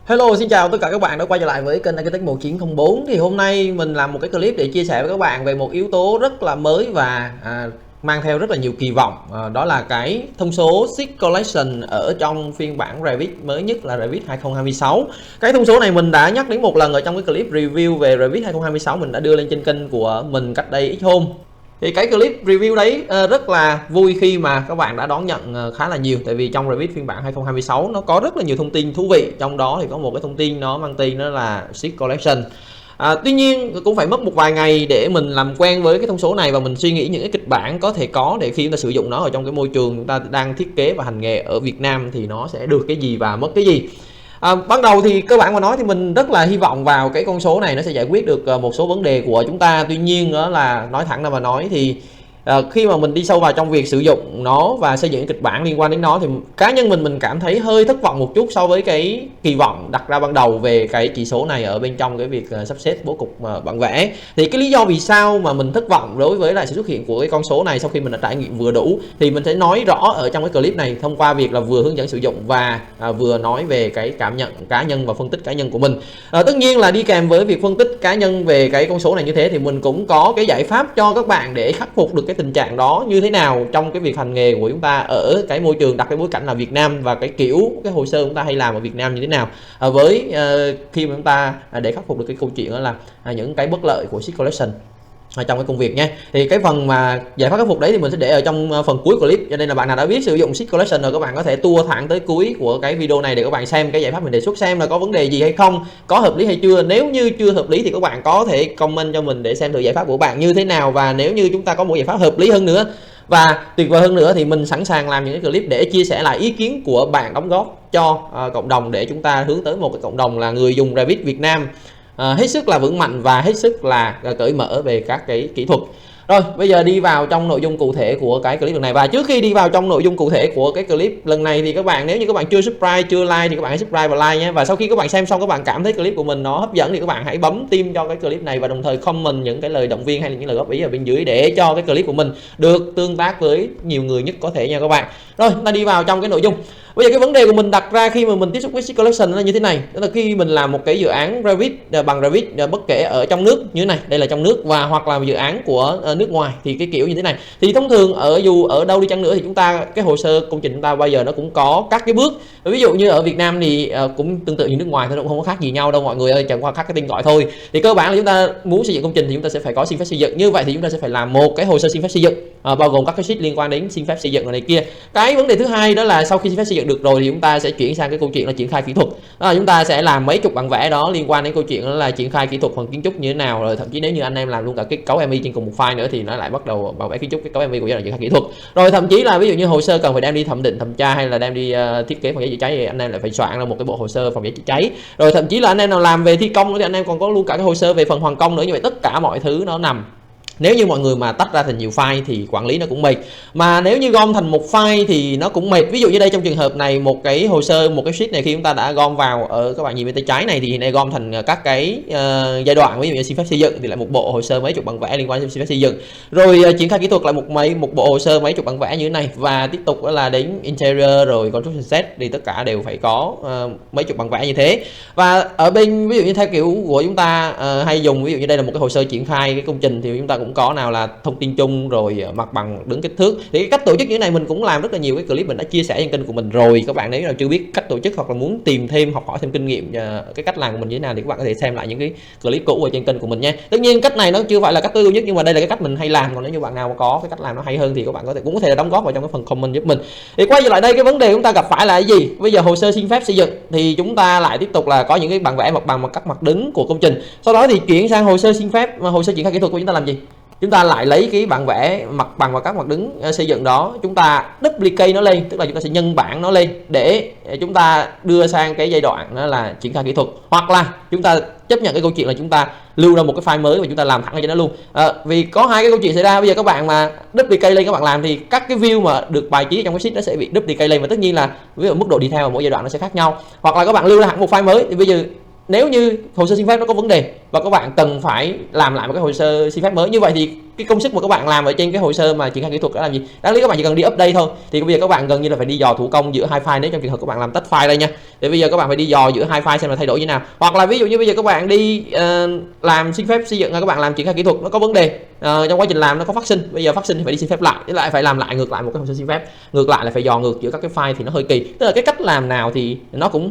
Hello, xin chào tất cả các bạn đã quay trở lại với kênh Architect 1904. Thì hôm nay mình làm một cái clip để chia sẻ với các bạn về một yếu tố rất là mới và mang theo rất là nhiều kỳ vọng. Đó là cái thông số Sheet Collection ở trong phiên bản Revit mới nhất là Revit 2026. Cái thông số này mình đã nhắc đến một lần ở trong cái clip review về Revit 2026 mình đã đưa lên trên kênh của mình cách đây ít hôm. Thì cái clip review đấy rất là vui khi mà các bạn đã đón nhận khá là nhiều. Tại vì trong Revit phiên bản 2026 nó có rất là nhiều thông tin thú vị. Trong đó thì có một cái thông tin nó mang tên đó là Sheet Collection. Tuy nhiên cũng phải mất một vài ngày để mình làm quen với cái thông số này và mình suy nghĩ những cái kịch bản có thể có để khi chúng ta sử dụng nó ở trong cái môi trường chúng ta đang thiết kế và hành nghề ở Việt Nam thì nó sẽ được cái gì và mất cái gì. Ban đầu thì cơ bản mà nói thì mình rất là hy vọng vào cái con số này nó sẽ giải quyết được một số vấn đề của chúng ta. Tuy nhiên đó là nói thẳng ra mà nói thì khi mà mình đi sâu vào trong việc sử dụng nó và xây dựng những kịch bản liên quan đến nó thì cá nhân mình cảm thấy hơi thất vọng một chút so với cái kỳ vọng đặt ra ban đầu về cái chỉ số này ở bên trong cái việc sắp xếp bố cục bản vẽ. Thì cái lý do vì sao mà mình thất vọng đối với lại sự xuất hiện của cái con số này sau khi mình đã trải nghiệm vừa đủ thì mình sẽ nói rõ ở trong cái clip này thông qua việc là vừa hướng dẫn sử dụng và vừa nói về cái cảm nhận cá nhân và phân tích cá nhân của mình. Tất nhiên là đi kèm với việc phân tích cá nhân về cái con số này như thế thì mình cũng có cái giải pháp cho các bạn để khắc phục được cái tình trạng đó như thế nào trong cái việc hành nghề của chúng ta ở cái môi trường đặt cái bối cảnh là Việt Nam và cái kiểu cái hồ sơ chúng ta hay làm ở Việt Nam như thế nào với khi mà chúng ta để khắc phục được cái câu chuyện đó là những cái bất lợi của Sheet Collection trong cái công việc nha. Thì cái phần mà giải pháp khắc phục đấy thì mình sẽ để ở trong phần cuối clip, cho nên là bạn nào đã biết sử dụng Sheet Collection rồi các bạn có thể tua thẳng tới cuối của cái video này để các bạn xem cái giải pháp mình đề xuất xem là có vấn đề gì hay không, có hợp lý hay chưa. Nếu như chưa hợp lý thì các bạn có thể comment cho mình để xem được giải pháp của bạn như thế nào, và nếu như chúng ta có một giải pháp hợp lý hơn nữa và tuyệt vời hơn nữa thì mình sẵn sàng làm những cái clip để chia sẻ lại ý kiến của bạn đóng góp cho cộng đồng để chúng ta hướng tới một cái cộng đồng là người dùng Revit Việt Nam hết sức là vững mạnh và hết sức là cởi mở về các cái kỹ thuật. Rồi bây giờ đi vào trong nội dung cụ thể của cái clip lần này. Và trước khi đi vào trong nội dung cụ thể của cái clip lần này thì các bạn, nếu như các bạn chưa subscribe chưa like thì các bạn hãy subscribe và like nhé. Và sau khi các bạn xem xong các bạn cảm thấy clip của mình nó hấp dẫn thì các bạn hãy bấm tim cho cái clip này và đồng thời comment những cái lời động viên hay là những lời góp ý ở bên dưới để cho cái clip của mình được tương tác với nhiều người nhất có thể nha các bạn. Rồi chúng ta đi vào trong cái nội dung. Bây giờ cái vấn đề của mình đặt ra khi mà mình tiếp xúc với Sheet Collection là như thế này, đó là khi mình làm một cái dự án Revit bằng Revit bất kể ở trong nước như thế này, đây là trong nước và hoặc là dự án của nước ngoài thì cái kiểu như thế này. Thì thông thường dù ở đâu đi chăng nữa thì chúng ta cái hồ sơ công trình chúng ta bao giờ nó cũng có các cái bước. Ví dụ như ở Việt Nam thì cũng tương tự như nước ngoài thôi, nó cũng không có khác gì nhau đâu mọi người ơi, chẳng qua khác cái tên gọi thôi. Thì cơ bản là chúng ta muốn xây dựng công trình thì chúng ta sẽ phải có xin phép xây dựng. Như vậy thì chúng ta sẽ phải làm một cái hồ sơ xin phép xây dựng bao gồm các cái sheet liên quan đến xin phép xây dựng này kia. Cái vấn đề thứ hai đó là sau khi xin phép xây dựng được rồi thì chúng ta sẽ chuyển sang cái câu chuyện là triển khai kỹ thuật. Đó là chúng ta sẽ làm mấy chục bản vẽ đó liên quan đến câu chuyện đó là triển khai kỹ thuật phần kiến trúc như thế nào, rồi thậm chí nếu như anh em làm luôn cả cái cấu MI trên cùng một file nữa thì nó lại bắt đầu bản vẽ kiến trúc cái cấu MI của giai đoạn triển khai kỹ thuật. Rồi thậm chí là ví dụ như hồ sơ cần phải đem đi thẩm định thẩm tra hay là đem đi thiết kế phòng cháy chữa cháy thì anh em lại phải soạn ra một cái bộ hồ sơ phòng cháy chữa cháy. Rồi thậm chí là anh em nào làm về thi công nữa thì anh em còn có luôn cả cái hồ sơ về phần hoàn công nữa. Như vậy tất cả mọi thứ nó nằm, nếu như mọi người mà tách ra thành nhiều file thì quản lý nó cũng mệt, mà nếu như gom thành một file thì nó cũng mệt. Ví dụ như đây trong trường hợp này, một cái hồ sơ, một cái sheet này khi chúng ta đã gom vào ở các bạn nhìn bên tay trái này thì này gom thành các cái giai đoạn, ví dụ như xin phép xây dựng thì lại một bộ hồ sơ mấy chục bản vẽ liên quan đến xin phép xây dựng, rồi triển khai kỹ thuật lại một bộ hồ sơ mấy chục bản vẽ như thế này, và tiếp tục đó là đến interior rồi construction set thì tất cả đều phải có mấy chục bản vẽ như thế. Và ở bên ví dụ như theo kiểu của chúng ta hay dùng, ví dụ như đây là một cái hồ sơ triển khai cái công trình thì chúng ta cũng có nào là thông tin chung rồi mặt bằng đứng kích thước. Thì cái cách tổ chức như thế này mình cũng làm rất là nhiều cái clip, mình đã chia sẻ trên kênh của mình rồi. Các bạn nếu nào chưa biết cách tổ chức hoặc là muốn tìm thêm học hỏi thêm kinh nghiệm cái cách làm của mình như thế nào thì các bạn có thể xem lại những cái clip cũ ở trên kênh của mình nha. Tất nhiên cách này nó chưa phải là cách tối ưu nhất nhưng mà đây là cái cách mình hay làm, còn nếu như bạn nào mà có cái cách làm nó hay hơn thì các bạn cũng có thể đóng góp vào trong cái phần comment giúp mình. Thì quay trở lại đây, cái vấn đề chúng ta gặp phải là cái gì? Bây giờ hồ sơ xin phép xây dựng thì chúng ta lại tiếp tục là có những cái bản vẽ mặt bằng và các mặt đứng của công trình, sau đó thì chuyển sang hồ sơ xin phép, hồ sơ triển khai kỹ thuật của chúng ta làm gì? Chúng ta lại lấy cái bản vẽ mặt bằng và các mặt đứng xây dựng đó, chúng ta duplicate nó lên, tức là chúng ta sẽ nhân bản nó lên để chúng ta đưa sang cái giai đoạn đó là triển khai kỹ thuật, hoặc là chúng ta chấp nhận cái câu chuyện là chúng ta lưu ra một cái file mới và chúng ta làm thẳng cho nó luôn. Vì có hai cái câu chuyện xảy ra. Bây giờ các bạn mà duplicate lên các bạn làm thì các cái view mà được bài trí trong cái sheet nó sẽ bị duplicate lên, và tất nhiên là ví dụ mức độ detail ở mỗi giai đoạn nó sẽ khác nhau. Hoặc là các bạn lưu ra hẳn một file mới thì bây giờ nếu như hồ sơ xin phép nó có vấn đề và các bạn cần phải làm lại một cái hồ sơ xin phép mới, như vậy thì cái công sức mà các bạn làm ở trên cái hồ sơ mà triển khai kỹ thuật đã làm gì, đáng lý các bạn chỉ cần đi update thôi. Thì bây giờ các bạn gần như là phải đi dò thủ công giữa hai file, nếu trong trường hợp các bạn làm tách file đây nha. Thì bây giờ các bạn phải đi dò giữa hai file xem là thay đổi như nào, hoặc là ví dụ như bây giờ các bạn đi làm xin phép xây dựng, các bạn làm triển khai kỹ thuật nó có vấn đề trong quá trình làm nó có phát sinh, bây giờ phát sinh thì phải đi xin phép lại, thế lại phải làm lại ngược lại một cái hồ sơ xin phép, ngược lại là phải dò ngược giữa các cái file thì nó hơi kỳ. Tức là cái cách làm nào thì nó cũng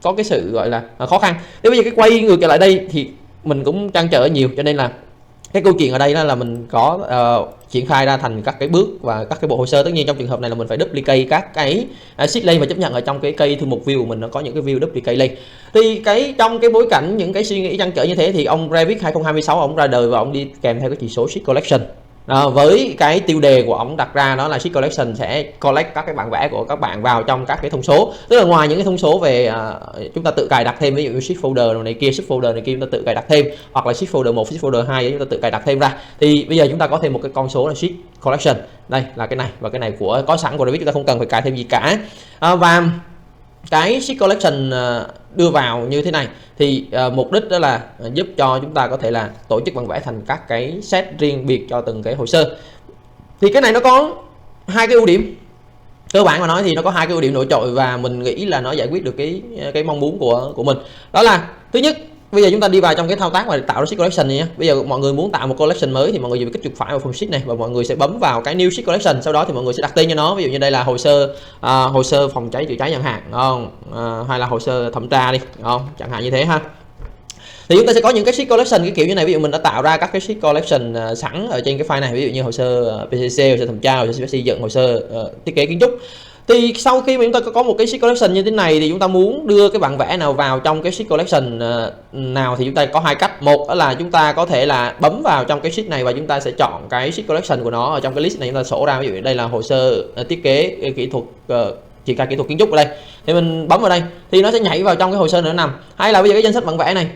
có cái sự gọi là khó khăn. Thế bây giờ cái quay ngược trở lại đây thì mình cũng trăn trở nhiều, cho nên là cái câu chuyện ở đây đó là mình có triển khai ra thành các cái bước và các cái bộ hồ sơ. Tất nhiên trong trường hợp này là mình phải duplicate các cái sheet lên và chấp nhận ở trong cái cây thư mục view của mình nó có những cái view duplicate lên. Thì trong cái bối cảnh những cái suy nghĩ trăn trở như thế thì ông Revit 2026 ông ra đời và ông đi kèm theo cái chỉ số sheet collection. Với cái tiêu đề của ông đặt ra đó là sheet collection sẽ collect các cái bản vẽ của các bạn vào trong các cái thông số, tức là ngoài những cái thông số về chúng ta tự cài đặt thêm, ví dụ như sheet folder này kia, sheet folder này kia chúng ta tự cài đặt thêm, hoặc là sheet folder 1, sheet folder 2 chúng ta tự cài đặt thêm ra, thì bây giờ chúng ta có thêm một cái con số là sheet collection. Đây là cái này, và cái này có sẵn của Revit, chúng ta không cần phải cài thêm gì cả. Và cái sheet collection đưa vào như thế này thì mục đích đó là giúp cho chúng ta có thể là tổ chức bản vẽ thành các cái set riêng biệt cho từng cái hồ sơ. Thì cái này nó có hai cái ưu điểm, cơ bản mà nói thì nó có hai cái ưu điểm nổi trội và mình nghĩ là nó giải quyết được cái mong muốn của mình. Đó là thứ nhất, bây giờ chúng ta đi vào trong cái thao tác mà tạo ra sheet collection này nhé. Bây giờ mọi người muốn tạo một collection mới thì mọi người chỉ kích chuột phải vào phần sheet này và mọi người sẽ bấm vào cái new sheet collection, sau đó thì mọi người sẽ đặt tên cho nó. Ví dụ như đây là hồ sơ phòng cháy chữa cháy chẳng hạn, không? Hay là hồ sơ thẩm tra đi, không? Chẳng hạn như thế ha. Thì chúng ta sẽ có những cái sheet collection cái kiểu như này. Ví dụ mình đã tạo ra các cái sheet collection sẵn ở trên cái file này, ví dụ như hồ sơ PCC, hồ sơ thẩm tra, hồ sơ xây dựng, hồ sơ thiết kế kiến trúc. Thì sau khi mà chúng ta có một cái sheet collection như thế này thì chúng ta muốn đưa cái bản vẽ nào vào trong cái sheet collection nào thì chúng ta có hai cách. Một là chúng ta có thể là bấm vào trong cái sheet này và chúng ta sẽ chọn cái sheet collection của nó ở trong cái list này, chúng ta sổ ra, ví dụ đây là hồ sơ thiết kế kỹ thuật triển khai kỹ thuật kiến trúc ở đây, thì mình bấm vào đây thì nó sẽ nhảy vào trong cái hồ sơ nữa nằm. Hay là bây giờ cái danh sách bản vẽ này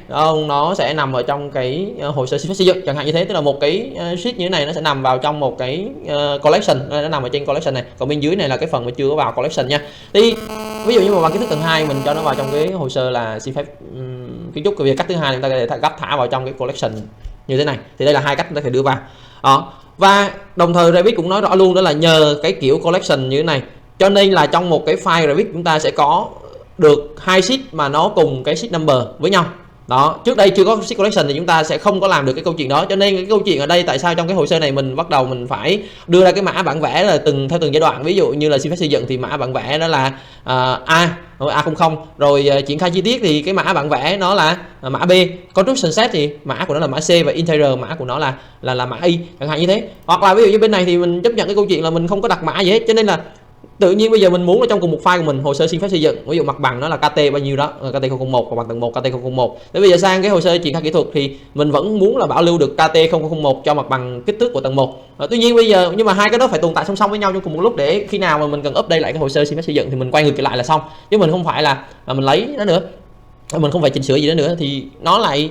nó sẽ nằm ở trong cái hồ sơ xây dựng chẳng hạn như thế, tức là một cái sheet như thế này nó sẽ nằm vào trong một cái collection, nó nằm ở trên collection này, còn bên dưới này là cái phần mà chưa có vào collection nha. Thì ví dụ như mà bằng kiến thức tầng 2 mình cho nó vào trong cái hồ sơ là xin phép kiến trúc, việc cách thứ hai chúng ta có thể gấp thả vào trong cái collection như thế này. Thì đây là hai cách chúng ta thể đưa vào đó. Và đồng thời Revit cũng nói rõ luôn đó là nhờ cái kiểu collection như thế này cho nên là trong một cái file Revit chúng ta sẽ có được hai sheet mà nó cùng cái sheet number với nhau. Đó, trước đây chưa có sheet collection thì chúng ta sẽ không có làm được cái câu chuyện đó. Cho nên cái câu chuyện ở đây tại sao trong cái hồ sơ này mình bắt đầu mình phải đưa ra cái mã bản vẽ là theo từng giai đoạn. Ví dụ như là xin phép xây dựng thì mã bản vẽ đó là A00, rồi triển khai chi tiết thì cái mã bản vẽ nó là mã B, construction set thì mã của nó là mã C, và interior mã của nó là mã Y chẳng hạn như thế. Hoặc là ví dụ như bên này thì mình chấp nhận cái câu chuyện là mình không có đặt mã gì hết, cho nên là tự nhiên bây giờ mình muốn ở trong cùng một file của mình hồ sơ xin phép xây dựng, ví dụ mặt bằng nó là KT bao nhiêu đó, KT 001, hoặc bằng tầng 1 KT 001. Thế bây giờ sang cái hồ sơ triển khai kỹ thuật thì mình vẫn muốn là bảo lưu được KT 001 cho mặt bằng kích thước của tầng 1. Tuy nhiên bây giờ nhưng mà hai cái đó phải tồn tại song song với nhau trong cùng một lúc, để khi nào mà mình cần update lại cái hồ sơ xin phép xây dựng thì mình quay ngược lại là xong, chứ mình không phải là mình lấy nó nữa, mình không phải chỉnh sửa gì nữa thì nó lại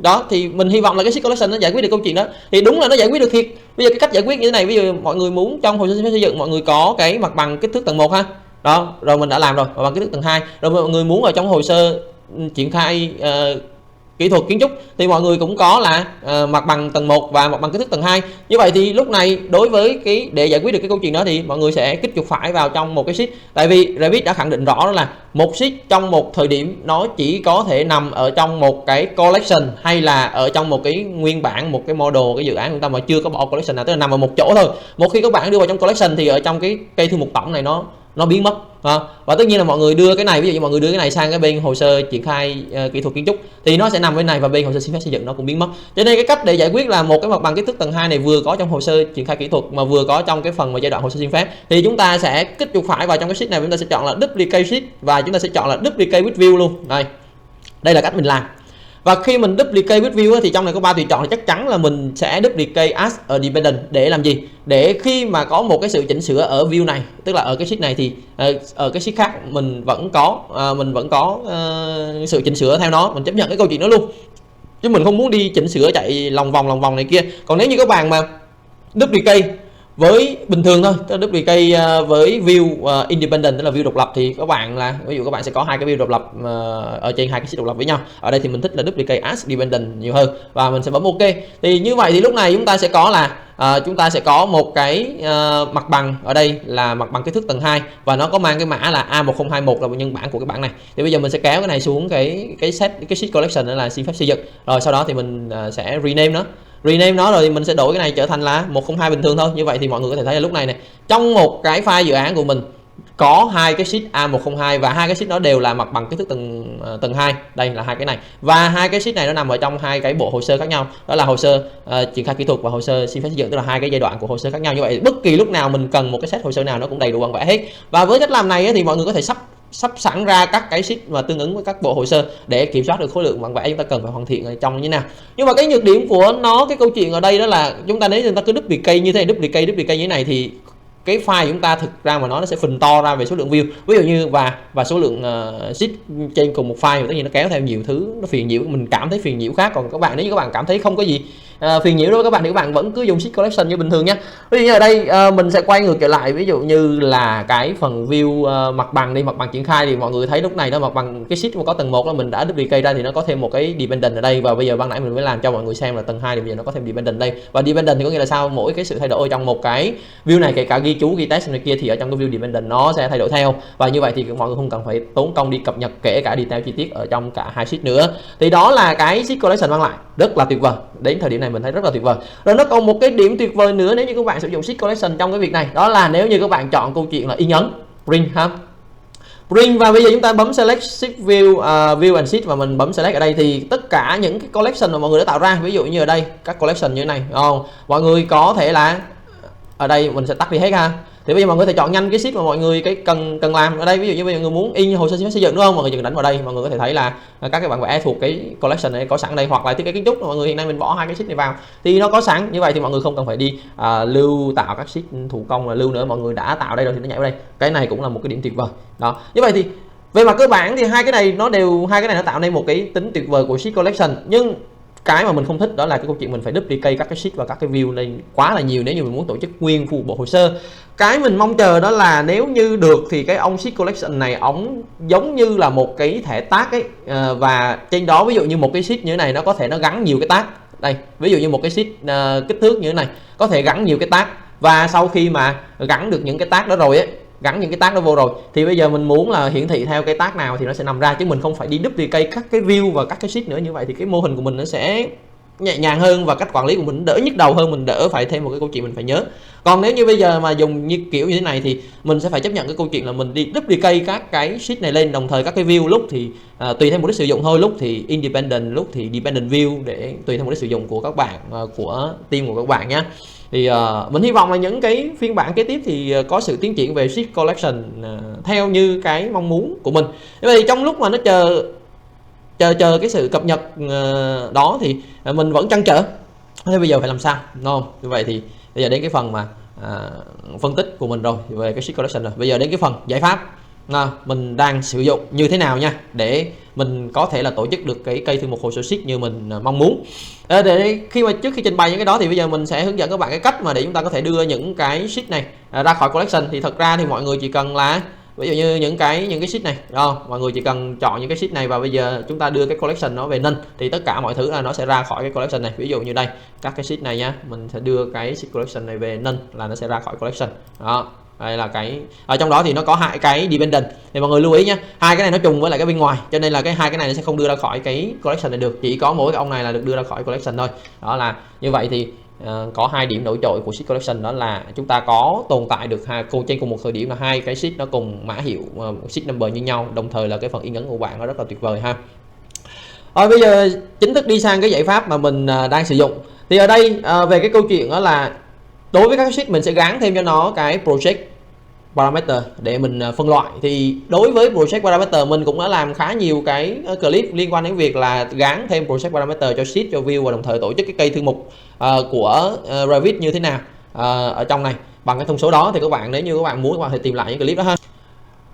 đó. Thì mình hy vọng là cái sheet collection nó giải quyết được câu chuyện đó. Thì đúng là nó giải quyết được thiệt. Bây giờ cái cách giải quyết như thế này, ví dụ mọi người muốn trong hồ sơ xin phép xây dựng mọi người có cái mặt bằng kích thước tầng 1 ha, đó rồi mình đã làm rồi, mặt bằng kích thước tầng 2, rồi mọi người muốn ở trong hồ sơ triển khai kỹ thuật kiến trúc thì mọi người cũng có là mặt bằng tầng 1 và mặt bằng kích thước tầng 2. Như vậy thì lúc này đối với để giải quyết được cái câu chuyện đó thì mọi người sẽ kích chuột phải vào trong một cái sheet. Tại vì Revit đã khẳng định rõ đó là một sheet trong một thời điểm nó chỉ có thể nằm ở trong một cái collection hay là ở trong một cái nguyên bản, một cái model, cái dự án chúng ta mà chưa có bỏ collection nào, tức là nằm ở một chỗ thôi. Một khi các bạn đưa vào trong collection thì ở trong cái cây thư mục tổng này nó biến mất. Và tất nhiên là mọi người đưa cái này, ví dụ như mọi người đưa cái này sang cái bên hồ sơ triển khai kỹ thuật kiến trúc thì nó sẽ nằm bên này, và bên hồ sơ xin phép xây dựng nó cũng biến mất. Cho nên cái cách để giải quyết là một cái mặt bằng kích thước tầng 2 này vừa có trong hồ sơ triển khai kỹ thuật mà vừa có trong cái phần mà giai đoạn hồ sơ xin phép, thì chúng ta sẽ kích chuột phải vào trong cái sheet này, chúng ta sẽ chọn là duplicate sheet và chúng ta sẽ chọn là duplicate with view luôn. Đây là cách mình làm. Và khi mình duplicate with view thì trong này có 3 tùy chọn, thì chắc chắn là mình sẽ duplicate as a dependent để làm gì? Để khi mà có một cái sự chỉnh sửa ở view này, tức là ở cái sheet này thì ở cái sheet khác mình vẫn có sự chỉnh sửa theo nó, mình chấp nhận cái câu chuyện đó luôn. Chứ mình không muốn đi chỉnh sửa chạy lòng vòng này kia. Còn nếu như các bạn mà duplicate với bình thường thôi, duplicate với view independent, tức là view độc lập, thì các bạn là ví dụ các bạn sẽ có hai cái view độc lập ở trên hai cái sheet độc lập với nhau. Ở đây thì mình thích là duplicate as dependent nhiều hơn và mình sẽ bấm OK. Thì như vậy thì lúc này chúng ta sẽ có là chúng ta sẽ có một cái mặt bằng ở đây là mặt bằng kích thước tầng 2 và nó có mang cái mã là A1021 là nhân bản của cái bảng này. Thì bây giờ mình sẽ kéo cái này xuống cái sheet collection, đó là xin phép xây dựng. Rồi sau đó thì mình sẽ rename nó rồi mình sẽ đổi cái này trở thành là 102 bình thường thôi. Như vậy thì mọi người có thể thấy là lúc này này, trong một cái file dự án của mình có hai cái sheet A102 và hai cái sheet đó đều là mặt bằng kích thước tầng 2. Đây là hai cái này, và hai cái sheet này nó nằm ở trong hai cái bộ hồ sơ khác nhau, đó là hồ sơ triển khai kỹ thuật và hồ sơ xin phép xây dựng, tức là hai cái giai đoạn của hồ sơ khác nhau. Như vậy bất kỳ lúc nào mình cần một cái set hồ sơ nào nó cũng đầy đủ bản vẽ hết. Và với cách làm này thì mọi người có thể sắp sẵn ra các cái sheet mà tương ứng với các bộ hồ sơ để kiểm soát được khối lượng bản vẽ chúng ta cần phải hoàn thiện ở trong như thế nào. Nhưng mà cái nhược điểm của nó, cái câu chuyện ở đây đó là chúng ta nếu chúng ta cứ duplicate như thế này, duplicate như thế này thì cái file chúng ta thực ra mà nó sẽ phình to ra về số lượng view, ví dụ như và số lượng sheet trên cùng một file, tất nhiên nó kéo theo nhiều thứ, nó phiền nhiễu, mình cảm thấy phiền nhiễu khác. Còn các bạn nếu như các bạn cảm thấy không có gì phiền nhiễu đối với các bạn thì các bạn vẫn cứ dùng sheet collection như bình thường nhé. Ví dụ như ở đây mình sẽ quay ngược trở lại, ví dụ như là cái phần view mặt bằng đi, mặt bằng triển khai thì mọi người thấy lúc này nó mặt bằng cái sheet mà có tầng 1 là mình đã duplicate ra thì nó có thêm một cái dependent ở đây, và bây giờ ban nãy mình mới làm cho mọi người xem là tầng 2 thì bây giờ nó có thêm dependent đây. Và dependent thì có nghĩa là sao, mỗi cái sự thay đổi trong một cái view này, kể cả ghi chú ghi text này kia, thì ở trong cái view dependent nó sẽ thay đổi theo, và như vậy thì mọi người không cần phải tốn công đi cập nhật kể cả detail chi tiết ở trong cả hai sheet nữa. Thì đó là cái sheet collection mang lại rất là tuyệt vời, đến thời điểm này mình thấy rất là tuyệt vời. Rồi nó còn một cái điểm tuyệt vời nữa nếu như các bạn sử dụng sheet collection trong cái việc này, đó là nếu như các bạn chọn câu chuyện là in ấn print ha, print, và bây giờ chúng ta bấm select sheet view, view and sheet và mình bấm select ở đây thì tất cả những cái collection mà mọi người đã tạo ra, ví dụ như ở đây các collection như thế này, không, mọi người có thể là ở đây mình sẽ tắt đi hết ha. Thì bây giờ mọi người có thể chọn nhanh cái sheet mà mọi người cái cần làm ở đây. Ví dụ như bây giờ người muốn in hồ sơ xin phép xây dựng đúng không, mọi người dừng đánh vào đây, mọi người có thể thấy là các cái bản vẽ thuộc cái collection này có sẵn đây, hoặc là thiết kế kiến trúc mọi người hiện nay mình bỏ hai cái sheet này vào thì nó có sẵn. Như vậy thì mọi người không cần phải đi lưu tạo các sheet thủ công là lưu nữa, mọi người đã tạo đây rồi thì nó nhảy vào đây. Cái này cũng là một cái điểm tuyệt vời đó. Như vậy thì về mặt cơ bản thì hai cái này nó tạo nên một cái tính tuyệt vời của sheet collection. Nhưng cái mà mình không thích đó là cái câu chuyện mình phải duplicate các cái sheet và các cái view lên quá là nhiều nếu như mình muốn tổ chức nguyên phụ bộ hồ sơ. Cái mình mong chờ đó là nếu như được thì cái ông sheet collection này ống giống như là một cái thẻ tag ấy, và trên đó ví dụ như một cái sheet như thế này nó có thể nó gắn nhiều cái tag. Đây ví dụ như một cái sheet kích thước như thế này có thể gắn nhiều cái tag, và sau khi mà gắn được những cái tag đó rồi ấy, gắn những cái tag đó vô rồi thì bây giờ mình muốn là hiển thị theo cái tag nào thì nó sẽ nằm ra, chứ mình không phải đi duplicate các cái view và các cái sheet nữa. Như vậy thì cái mô hình của mình nó sẽ nhẹ nhàng hơn và cách quản lý của mình đỡ nhức đầu hơn, mình đỡ phải thêm một cái câu chuyện mình phải nhớ. Còn nếu như bây giờ mà dùng như kiểu như thế này thì mình sẽ phải chấp nhận cái câu chuyện là mình đi duplicate các cái sheet này lên, đồng thời các cái view lúc thì tùy theo mục đích sử dụng thôi, lúc thì independent, lúc thì dependent view, để tùy theo mục đích sử dụng của các bạn, của team của các bạn nhé. Thì mình hy vọng là những cái phiên bản kế tiếp thì có sự tiến triển về sheet collection theo như cái mong muốn của mình. Vậy thì trong lúc mà nó chờ cái sự cập nhật đó thì mình vẫn trăn trở, thế bây giờ phải làm sao đúng không? Như vậy thì bây giờ đến cái phần mà phân tích của mình rồi về cái sheet collection rồi, bây giờ đến cái phần giải pháp mình đang sử dụng như thế nào nha, để mình có thể là tổ chức được cái cây thư mục hồ sơ sheet như mình mong muốn. Để khi mà trước khi trình bày những cái đó thì bây giờ mình sẽ hướng dẫn các bạn cái cách mà để chúng ta có thể đưa những cái sheet này ra khỏi collection. Thì thật ra thì mọi người chỉ cần là ví dụ như những cái sheet này đó, mọi người chỉ cần chọn những cái sheet này và bây giờ chúng ta đưa cái collection nó về none thì tất cả mọi thứ là nó sẽ ra khỏi cái collection này. Ví dụ như đây các cái sheet này nhá, mình sẽ đưa cái sheet collection này về none là nó sẽ ra khỏi collection đó. Đây là cái ở trong đó thì nó có hai cái dependent thì mọi người lưu ý nhé, hai cái này nó trùng với lại cái bên ngoài cho nên là cái hai cái này nó sẽ không đưa ra khỏi cái collection này được, chỉ có mỗi cái ông này là được đưa ra khỏi collection thôi. Đó là như vậy thì có hai điểm nổi trội của sheet collection, đó là chúng ta có tồn tại được trên cùng một thời điểm là hai cái sheet nó cùng mã hiệu sheet number như nhau, đồng thời là cái phần in ấn của bạn nó rất là tuyệt vời ha. Rồi bây giờ chính thức đi sang cái giải pháp mà mình đang sử dụng. Thì ở đây về cái câu chuyện đó là đối với các sheet mình sẽ gắn thêm cho nó cái project parameter để mình phân loại. Thì đối với project parameter mình cũng đã làm khá nhiều cái clip liên quan đến việc là gắn thêm project parameter cho sheet, cho view và đồng thời tổ chức cái cây thư mục của Revit như thế nào ở trong này bằng cái thông số đó. Thì các bạn nếu như các bạn muốn các bạn thể tìm lại những clip đó ha.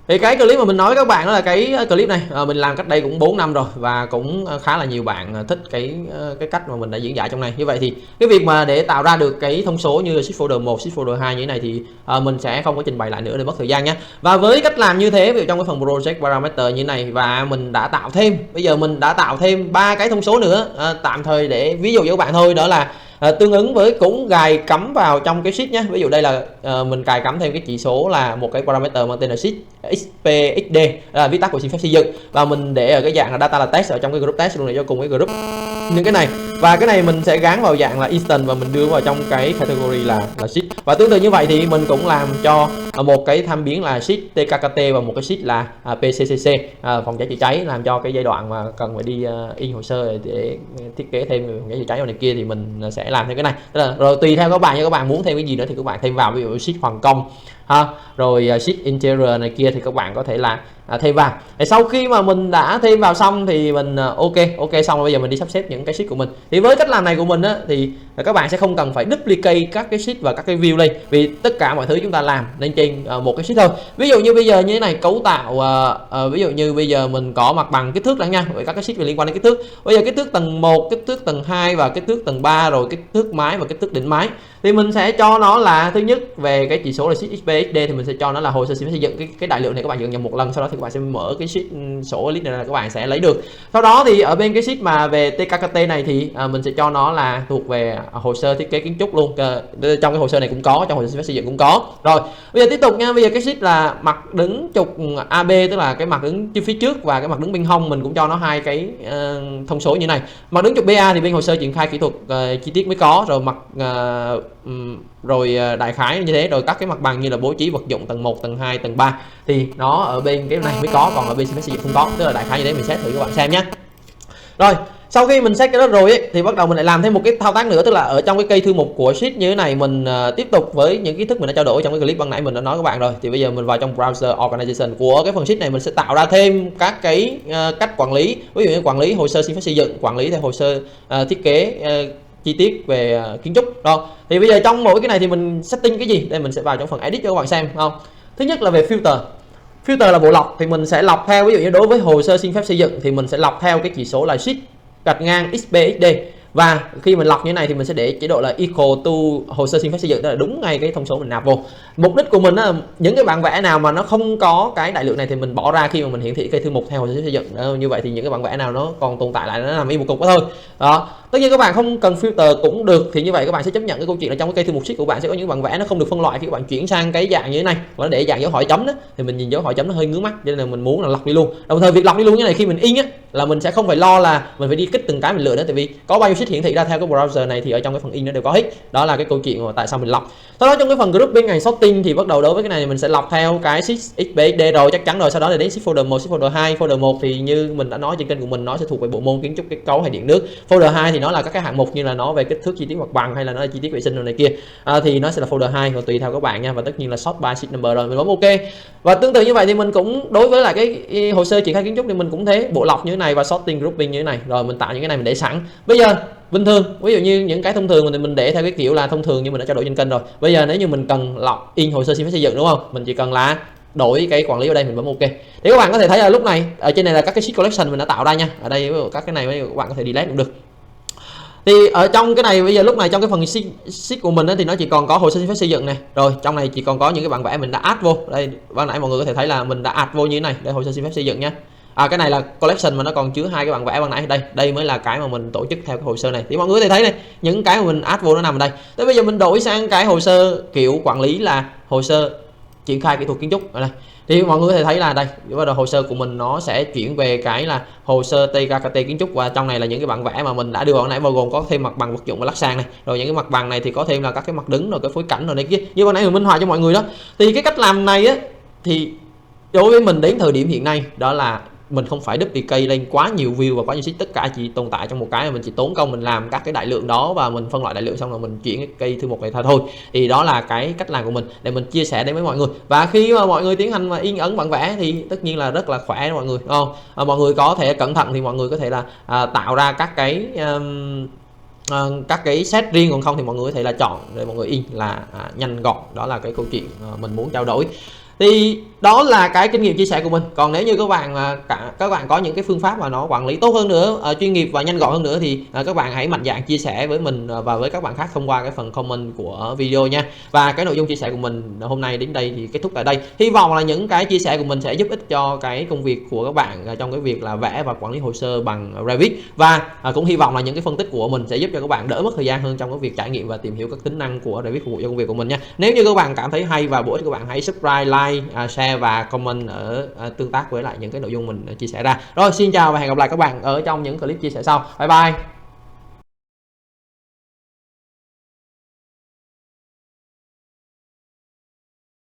Thì cái clip mà mình nói với các bạn đó là cái clip này mình làm cách đây cũng 4 năm rồi và cũng khá là nhiều bạn thích cái cách mà mình đã diễn giải trong này. Như vậy thì cái việc mà để tạo ra được cái thông số như shift folder 1, shift folder 2 như thế này thì mình sẽ không có trình bày lại nữa để mất thời gian nhé. Và với cách làm như thế, ví dụ trong cái phần project parameter như thế này, và mình đã tạo thêm, bây giờ mình đã tạo thêm 3 cái thông số nữa tạm thời để ví dụ với các bạn thôi, đó là tương ứng với cũng gài cắm vào trong cái sheet nhé. Ví dụ đây là mình cài cắm thêm cái chỉ số là một cái parameter mang tên là sheet xpxd, là viết tắt của xin phép xây dựng, và mình để ở cái dạng là data là test ở trong cái group test luôn, để cho cùng cái group những cái này. Và cái này mình sẽ gắn vào dạng là instant và mình đưa vào trong cái category là sheet. Và tương tự như vậy thì mình cũng làm cho một cái tham biến là sheet tkkt và một cái sheet là pccc, phòng cháy chữa cháy, làm cho cái giai đoạn mà cần phải đi in hồ sơ để thiết kế thêm phòng cháy chữa cháy này kia thì mình sẽ làm theo cái này. Tức là, rồi tùy theo các bạn, như các bạn muốn thêm cái gì nữa thì các bạn thêm vào, ví dụ sheet hoàn công ha, rồi sheet interior này kia thì các bạn có thể là thêm vào. Thì sau khi mà mình đã thêm vào xong thì mình ok xong rồi, bây giờ mình đi sắp xếp những cái sheet của mình. Thì với cách làm này của mình á, thì các bạn sẽ không cần phải duplicate các cái sheet và các cái view lên, vì tất cả mọi thứ chúng ta làm lên trên một cái sheet thôi. Ví dụ như bây giờ như thế này, cấu tạo ví dụ như bây giờ mình có mặt bằng kích thước đã nha, với các cái sheet liên quan đến kích thước. Bây giờ kích thước tầng 1, kích thước tầng 2 và kích thước tầng 3, rồi kích thước mái và kích thước đỉnh mái. Thì mình sẽ cho nó là, thứ nhất về cái chỉ số là sheet xpxd thì mình sẽ cho nó là hồ sơ xin phép xây dựng. Cái đại lượng này các bạn dựng nhầm một lần, sau đó thì các bạn sẽ mở cái sheet sổ list này là các bạn sẽ lấy được. Sau đó thì ở bên cái sheet mà về tkkt này thì mình sẽ cho nó là thuộc về hồ sơ thiết kế kiến trúc luôn. Trong cái hồ sơ này cũng có, trong hồ sơ xin phép xây dựng cũng có. Rồi bây giờ tiếp tục nha, bây giờ cái sheet là mặt đứng trục AB, tức là cái mặt đứng phía trước và cái mặt đứng bên hông, mình cũng cho nó hai cái thông số như này. Mặt đứng trục BA thì bên hồ sơ triển khai kỹ thuật chi tiết mới có, rồi mặt rồi đại khái như thế. Rồi các cái mặt bằng như là bố trí vật dụng tầng 1, tầng 2, tầng 3 thì nó ở bên cái này mới có, còn ở bên xin phép xây dựng không có. Tức là đại khái như thế, mình xét thử các bạn xem nhé. Rồi sau khi mình set cái đó rồi ấy, thì bắt đầu mình lại làm thêm một cái thao tác nữa, tức là ở trong cái cây thư mục của sheet như thế này, mình tiếp tục với những kiến thức mình đã trao đổi trong cái clip ban nãy mình đã nói các bạn rồi. Thì bây giờ mình vào trong browser organization của cái phần sheet này, mình sẽ tạo ra thêm các cái cách quản lý, ví dụ như quản lý hồ sơ xin phép xây dựng, quản lý theo hồ sơ thiết kế chi tiết về kiến trúc. Đó thì bây giờ trong mỗi cái này thì mình setting cái gì đây, mình sẽ vào trong phần edit cho các bạn xem không. Thứ nhất là về filter là bộ lọc, thì mình sẽ lọc theo, ví dụ như đối với hồ sơ xin phép xây dựng thì mình sẽ lọc theo cái chỉ số là sheet gạch ngang xpxd, và khi mình lọc như thế này thì mình sẽ để chế độ là equal to hồ sơ xin phép xây dựng, tức là đúng ngay cái thông số mình nạp vô. Mục đích của mình là những cái bản vẽ nào mà nó không có cái đại lượng này thì mình bỏ ra khi mà mình hiển thị cây thư mục theo hồ sơ xây dựng. Như vậy thì những cái bản vẽ nào nó còn tồn tại lại, nó nằm im một cục đó thôi. Đó, tất nhiên các bạn không cần filter cũng được, thì như vậy các bạn sẽ chấp nhận cái câu chuyện là trong cái cây thư mục sheet của bạn sẽ có những bản vẽ nó không được phân loại khi các bạn chuyển sang cái dạng như thế này, và nó để dạng dấu hỏi chấm đó, thì mình nhìn dấu hỏi chấm nó hơi ngứa mắt, cho nên là mình muốn là lọc đi luôn. Đồng thời việc lọc đi luôn như này khi mình in á, là mình sẽ không phải lo là mình phải đi kích từng cái mình lựa nữa, tại vì có bao nhiêu sheet hiển thị ra theo cái browser này thì ở trong cái phần in nó đều có hết. Đó là cái câu chuyện mà tại sao mình lọc. Sau đó trong cái phần grouping and sorting thì bắt đầu đối với cái này thì mình sẽ lọc theo cái sheet xpxd rồi, chắc chắn rồi. Sau đó là đến sheet folder 1, sheet folder 2. Folder 1 thì như mình đã nói trên kênh của mình, nó sẽ thuộc về bộ môn kiến trúc kết cấu hay điện nước. Folder 2 thì nó là các cái hạng mục như là nó về kích thước chi tiết mặt bằng hay là nó là chi tiết vệ sinh rồi này kia, thì nó sẽ là folder 2, rồi tùy theo các bạn nha. Và tất nhiên là sort by sheet number, rồi mình bấm ok. Và tương tự như vậy thì mình cũng đối với lại cái hồ sơ triển khai kiến trúc thì mình cũng thế, bộ lọc như thế này và sorting grouping như thế này. Rồi mình tạo những cái này mình để sẵn. Bây giờ bình thường, ví dụ như những cái thông thường mình để theo cái kiểu là thông thường như mình đã trao đổi trên kênh rồi. Bây giờ nếu như mình cần lọc in hồ sơ xin phép xây dựng, đúng không, mình chỉ cần là đổi cái quản lý ở đây, mình bấm ok. Thì các bạn có thể thấy là lúc này ở trên này là các cái sheet collection mình đã tạo ra nha. Ở đây các cái này các bạn có thể delete cũng được. Thì ở trong cái này bây giờ lúc này trong cái phần sheet của mình thì nó chỉ còn có hồ sơ xin phép xây dựng này, rồi trong này chỉ còn có những cái bản vẽ mình đã add vô. Đây ban nãy mọi người có thể thấy là mình đã add vô như thế này, đây hồ sơ xin phép xây dựng nhé. Cái này là collection mà nó còn chứa hai cái bản vẽ ban nãy. Đây mới là cái mà mình tổ chức theo cái hồ sơ này. Thì mọi người có thể thấy này, những cái mà mình add vô nó nằm ở đây. Tới bây giờ mình đổi sang cái hồ sơ kiểu quản lý là hồ sơ triển khai kỹ thuật kiến trúc ở đây. Thì mọi người có thể thấy là đây, bắt đầu hồ sơ của mình nó sẽ chuyển về cái là hồ sơ tkkt kiến trúc, và trong này là những cái bản vẽ mà mình đã đưa vào nãy, bao gồm có thêm mặt bằng vật dụng và lát sàn này, rồi những cái mặt bằng này thì có thêm là các cái mặt đứng rồi cái phối cảnh rồi này kia, như ban nãy mình minh họa cho mọi người đó. Thì cái cách làm này á thì đối với mình đến thời điểm hiện nay đó là mình không phải duplicate lên quá nhiều view và quá nhiều sheet, tất cả chỉ tồn tại trong một cái, mình chỉ tốn công mình làm các cái đại lượng đó và mình phân loại đại lượng xong rồi mình chuyển cái cây thư mục này thôi. Thì đó là cái cách làm của mình để mình chia sẻ đến với mọi người. Và khi mà mọi người tiến hành mà in ấn bản vẽ thì tất nhiên là rất là khỏe mọi người, không? Mọi người có thể cẩn thận thì mọi người có thể là tạo ra các cái set riêng, còn không thì mọi người có thể là chọn để mọi người in là nhanh gọn. Đó là cái câu chuyện mình muốn trao đổi. Thì đó là cái kinh nghiệm chia sẻ của mình. Còn nếu như các bạn có những cái phương pháp mà nó quản lý tốt hơn nữa, chuyên nghiệp và nhanh gọn hơn nữa thì các bạn hãy mạnh dạn chia sẻ với mình và với các bạn khác thông qua cái phần comment của video nha. Và cái nội dung chia sẻ của mình hôm nay đến đây thì kết thúc tại đây. Hy vọng là những cái chia sẻ của mình sẽ giúp ích cho cái công việc của các bạn trong cái việc là vẽ và quản lý hồ sơ bằng Revit. Và cũng hy vọng là những cái phân tích của mình sẽ giúp cho các bạn đỡ mất thời gian hơn trong cái việc trải nghiệm và tìm hiểu các tính năng của Revit phục vụ cho công việc của mình nha. Nếu như các bạn cảm thấy hay và bổ ích, các bạn hãy subscribe, like, share và comment ở tương tác với lại những cái nội dung mình chia sẻ ra. Rồi, xin chào và hẹn gặp lại các bạn ở trong những clip chia sẻ sau. Bye bye.